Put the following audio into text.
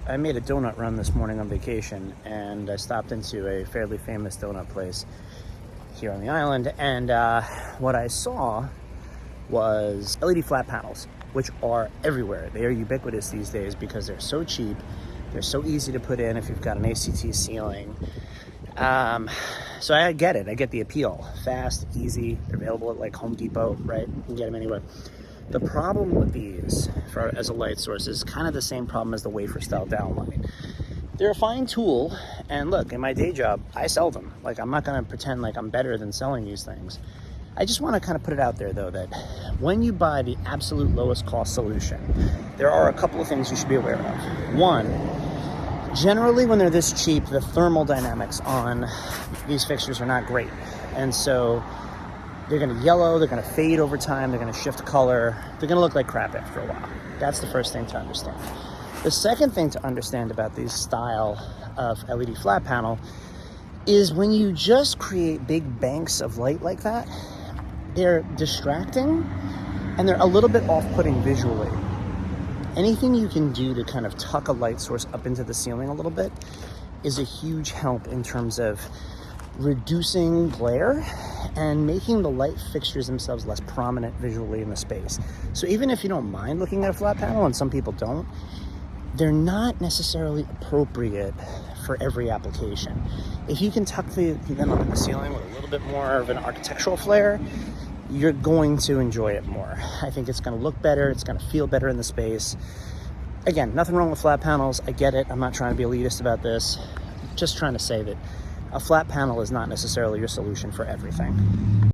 I made a donut run this morning on vacation, and I stopped into a fairly famous donut place here on the island, and what I saw was LED flat panels, which are everywhere. They are ubiquitous these days because they're so cheap, they're so easy to put in if you've got an ACT ceiling. So I get it, I get the appeal. Fast, easy, they're available at like Home Depot, right? You can get them anywhere. The problem with these as a light source is kind of the same problem as the wafer style downlight. They're a fine tool, and look, in my day job, I sell them. Like, I'm not gonna pretend like I'm better than selling these things. I just wanna kind of put it out there though, that when you buy the absolute lowest cost solution, there are a couple of things you should be aware of. One, generally when they're this cheap, the thermal dynamics on these fixtures are not great. And so they're gonna yellow, they're gonna fade over time, they're gonna shift color, they're gonna look like crap after a while. That's the first thing to understand. The second thing to understand about these style of LED flat panel is when you just create big banks of light like that, they're distracting and they're a little bit off-putting visually. Anything you can do to kind of tuck a light source up into the ceiling a little bit is a huge help in terms of reducing glare and making the light fixtures themselves less prominent visually in the space. So even if you don't mind looking at a flat panel, and some people don't, they're not necessarily appropriate for every application. If you can tuck them up in the ceiling with a little bit more of an architectural flair, you're going to enjoy it more. I think it's gonna look better, it's gonna feel better in the space. Again, nothing wrong with flat panels, I get it, I'm not trying to be elitist about this. I'm just trying to say that a flat panel is not necessarily your solution for everything.